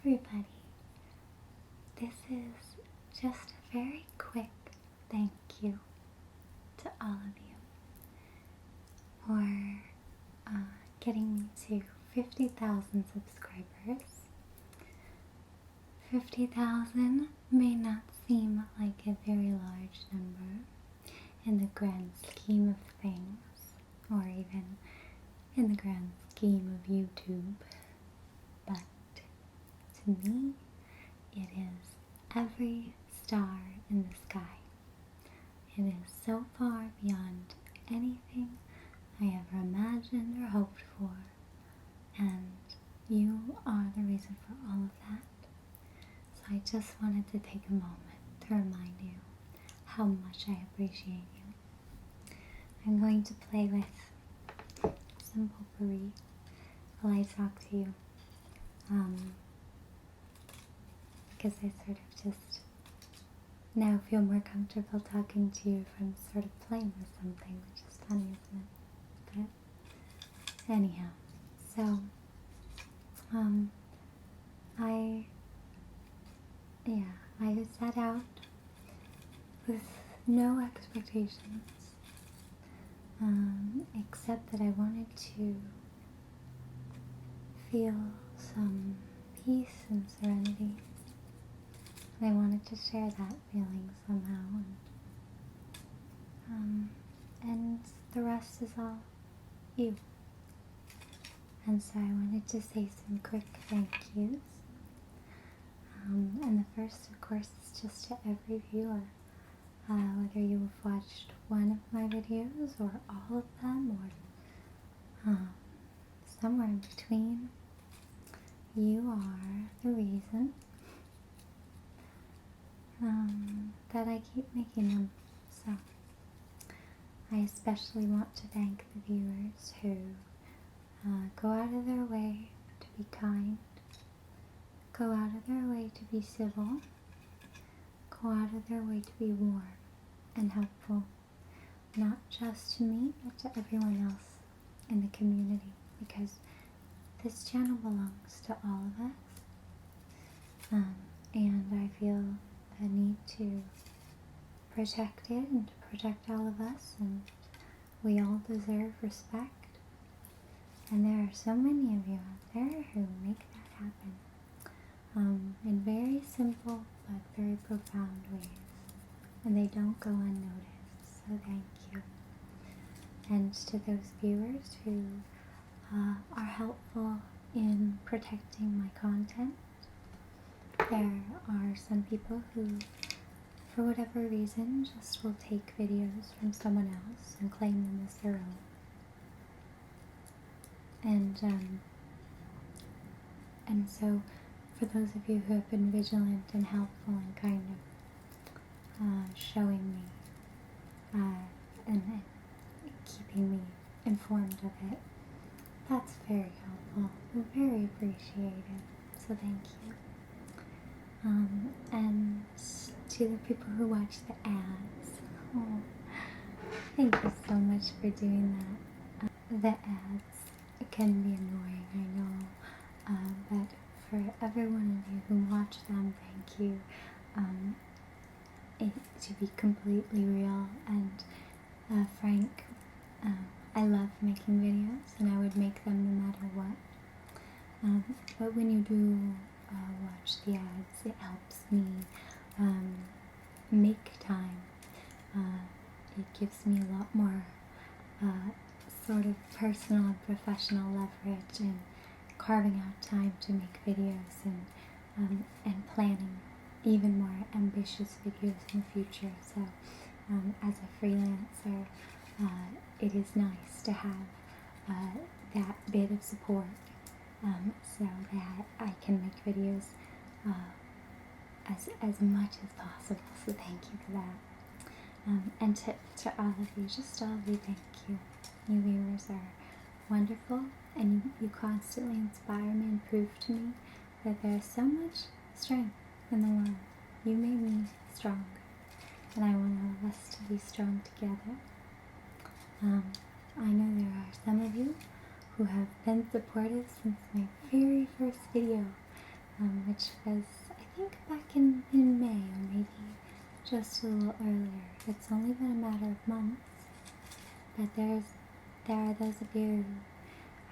everybody. This is just a very quick thank you to all of you for getting me to 50,000 subscribers. 50,000 may not seem like a very large number in the grand scheme of things, or even in the grand scheme of YouTube, but to me, it is every star in the sky. It is so far beyond anything I ever imagined or hoped for, and you are the reason for all of that. So I just wanted to take a moment to remind you how much I appreciate you. I'm going to play with some potpourri while I talk to you. Because I sort of just now feel more comfortable talking to you from sort of playing with something, which is funny, isn't it? But anyhow, so I set out with no expectations, except that I wanted to feel some peace and serenity. I wanted to share that feeling somehow, and the rest is all you. And so I wanted to say some quick thank yous. And the first, of course, is just to every viewer, whether you have watched one of my videos or all of them or somewhere in between. You are the reason that I keep making them. So I especially want to thank the viewers who go out of their way to be kind, go out of their way to be civil, go out of their way to be warm and helpful, not just to me, but to everyone else in the community, because this channel belongs to all of us, and I feel a need to protect it and to protect all of us, and we all deserve respect. And there are so many of you out there who make that happen in very simple but very profound ways, and they don't go unnoticed, so thank you. And to those viewers who are helpful in protecting my content, there are some people who, for whatever reason, just will take videos from someone else and claim them as their own. And so, for those of you who have been vigilant and helpful and kind of showing me and keeping me informed of it, that's very helpful and very appreciated. So thank you. And to the people who watch the ads, thank you so much for doing that. The ads can be annoying, I know, but for every one of you who watch them, thank you. To be completely real and frank, I love making videos, and I would make them no matter what. But when you do watch the ads, it helps me make time. It gives me a lot more sort of personal and professional leverage in carving out time to make videos and planning even more ambitious videos in the future. So as a freelancer, it is nice to have that bit of support so that I can make videos as much as possible. So thank you for that. And to all of you, just all of you, thank you. You viewers are wonderful, and you constantly inspire me and prove to me that there is so much strength in the world. You made me strong, and I want all of us to be strong together. I know there are some of you who have been supportive since my very first video, which was, I think, back in May, or maybe just a little earlier. It's only been a matter of months, but there are those of you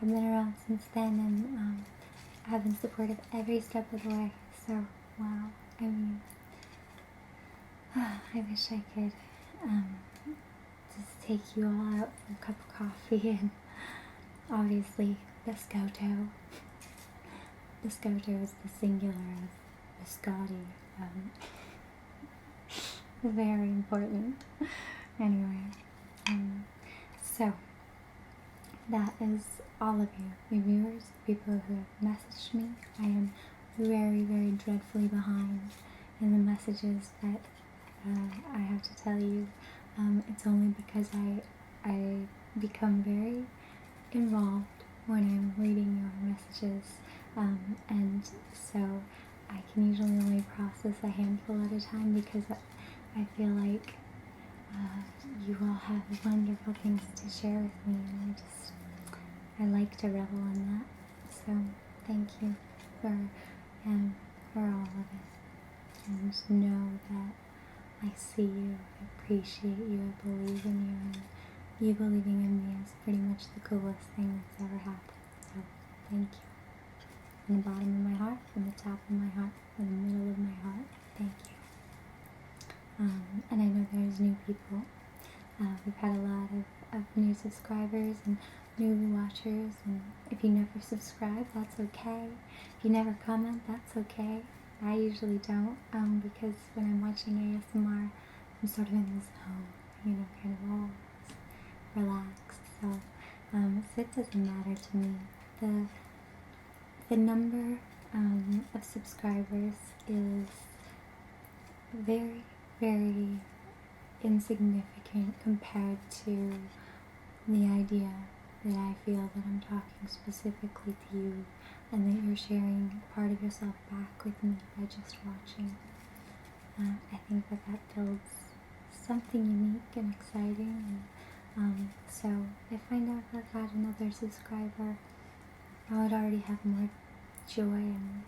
who have been around since then and have been supportive every step of the way. So, wow. I mean, I wish I could just take you all out for a cup of coffee and obviously biscotto. Biscotto is the singular of biscotti. Very important. Anyway, so that is all of you, my viewers, people who have messaged me. I am very, very dreadfully behind in the messages that I have to tell you. It's only because I become very involved when I'm reading your messages, and so I can usually only process a handful at a time because I feel like you all have wonderful things to share with me, and I like to revel in that. So thank you for all of it, and know that I see you, I appreciate you, I believe in you, and you believing in me is pretty much the coolest thing that's ever happened. So thank you. From the bottom of my heart, from the top of my heart, from the middle of my heart, thank you. And I know there's new people. We've had a lot of new subscribers and new watchers, and if you never subscribe, that's okay. If you never comment, that's okay. I usually don't, because when I'm watching ASMR, I'm sort of in the zone, kind of all relaxed. So it doesn't matter to me. The number of subscribers is very, very insignificant compared to the idea that I feel that I'm talking specifically to you and that you're sharing part of yourself back with me by just watching. I think that builds something unique and exciting, and so if I never got another subscriber, I would already have more joy and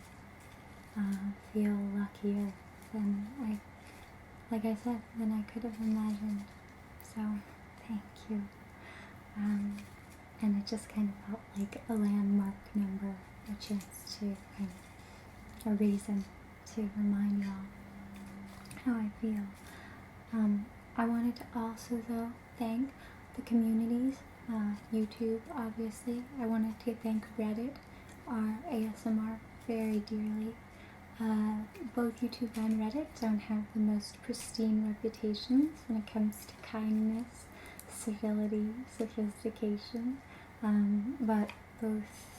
feel luckier than like I said, than I could have imagined. So thank you. And it just kind of felt like a landmark number, a chance to a reason to remind y'all how I feel. I wanted to also, though, thank the communities, YouTube, obviously. I wanted to thank Reddit, our ASMR, very dearly. Both YouTube and Reddit don't have the most pristine reputations when it comes to kindness, civility, sophistication, but both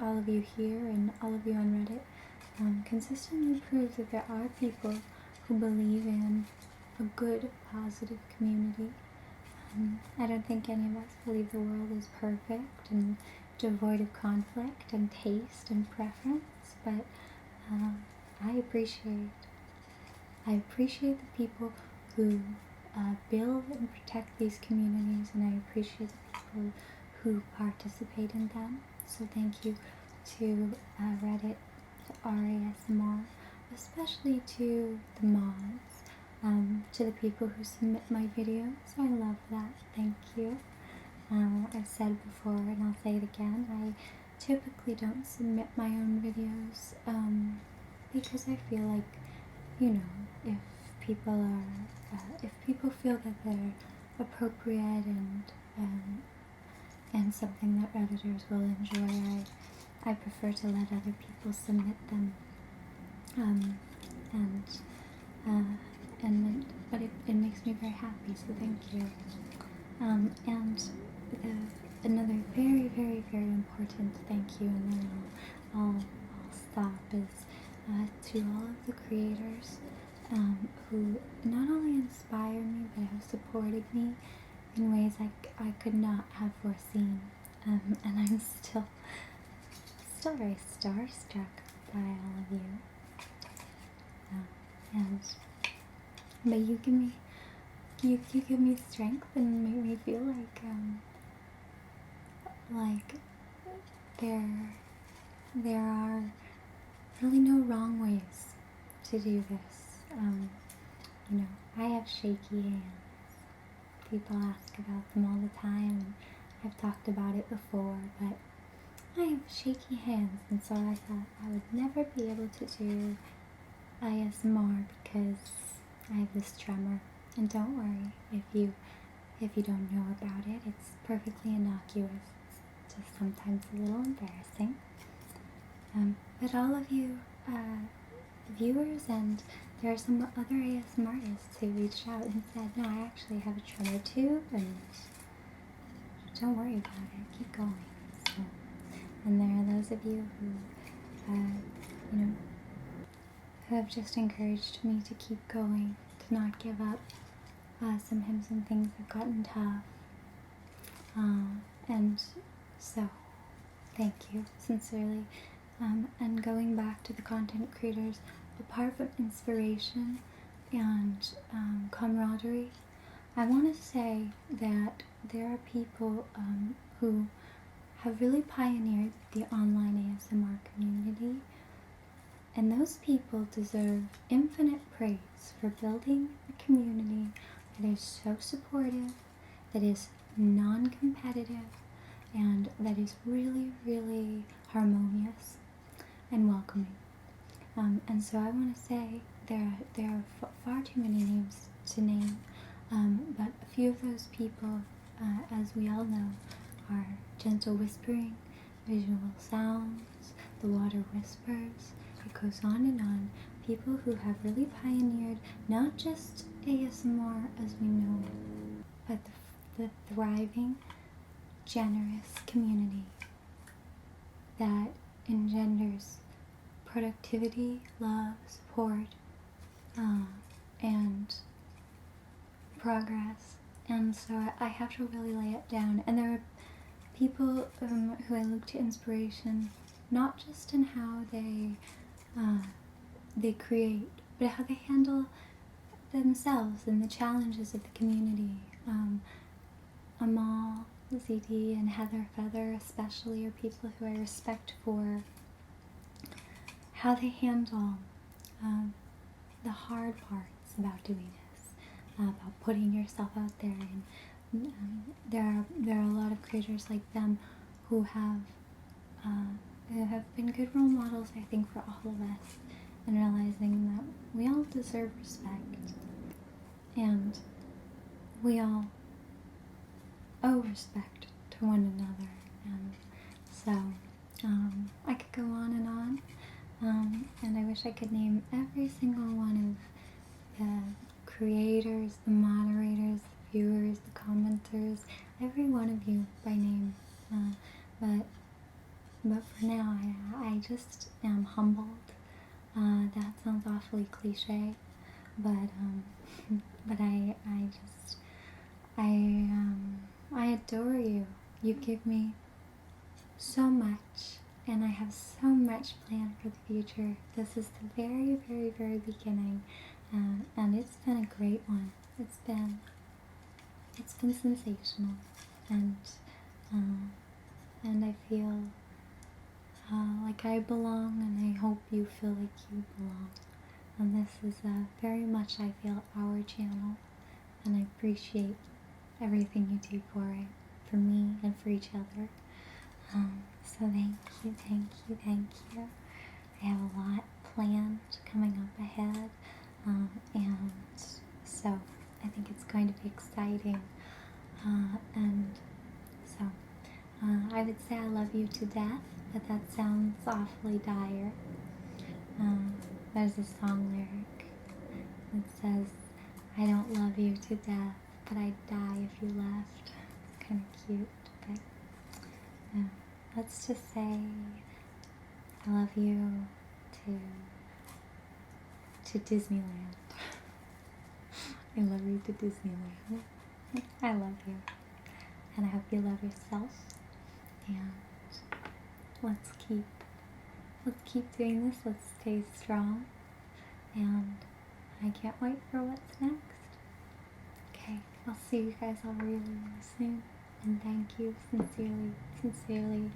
all of you here and all of you on Reddit consistently prove that there are people who believe in a good, positive community. I don't think any of us believe the world is perfect and devoid of conflict and taste and preference, but I appreciate the people who build and protect these communities, and I appreciate the people who participate in them. So thank you to Reddit, to RASMR, especially to the mods, to the people who submit my videos. I love that. Thank you. I've said before, and I'll say it again, I typically don't submit my own videos because I feel like, if people feel that they're appropriate and something that Redditors will enjoy, I prefer to let other people submit them. But it makes me very happy, so thank you. And another very, very, very important thank you, and then I'll stop, is to all of the creators who not only inspire me but have supported me in ways I could not have foreseen, and I'm still very starstruck by all of you. But you give me strength and make me feel like there are really no wrong ways to do this. You know, I have shaky hands. People ask about them all the time, and I've talked about it before, but I have shaky hands, and so I thought I would never be able to do ASMR because I have this tremor. And don't worry if you don't know about it. It's perfectly innocuous. It's just sometimes a little embarrassing. But all of you viewers, and there are some other ASMR artists who reached out and said, no, I actually have a tremor too, and don't worry about it. Keep going. So, and there are those of you who, who have just encouraged me to keep going, to not give up. Sometimes when things have gotten tough. And so, thank you, sincerely. And going back to the content creators, apart from inspiration and camaraderie, I want to say that there are people who have really pioneered the online ASMR community, and those people deserve infinite praise for building a community that is so supportive, that is non-competitive, and that is really, really harmonious and welcoming. And so I want to say there are far too many names to name, but a few of those people, as we all know, are Gentle Whispering, Visual Sounds, The Water Whispers. It goes on and on. People who have really pioneered not just ASMR as we know it, but the thriving, generous community that engenders productivity, love, support, and progress. And so I have to really lay it down. And there are people who I look to inspiration, not just in how they create, but how they handle themselves and the challenges of the community. Amal, ZD, and Heather Feather especially are people who I respect for how they handle the hard parts about doing this, about putting yourself out there. And there are a lot of creators like them who have been good role models, I think, for all of us, and realizing that we all deserve respect, and we all owe respect to one another. And so I could go on and on. And I wish I could name every single one of the creators, the moderators, the viewers, the commenters, every one of you by name. But for now, I just am humbled. That sounds awfully cliche, but I adore you. You give me so much. And I have so much planned for the future. This is the very, very, very beginning, and it's been a great one. It's been sensational, and I feel like I belong, and I hope you feel like you belong. And this is very much, I feel, our channel, and I appreciate everything you do for it, for me, and for each other. So thank you, thank you, thank you. I have a lot planned coming up ahead, and so I think it's going to be exciting. And so I would say I love you to death, but that sounds awfully dire. There's a song lyric that says, I don't love you to death, but I'd die if you left. It's kind of cute, but let's just say I love you to Disneyland. I love you to Disneyland. I love you. And I hope you love yourself. And let's keep doing this. Let's stay strong. And I can't wait for what's next. Okay, I'll see you guys all really, really soon. And thank you sincerely, sincerely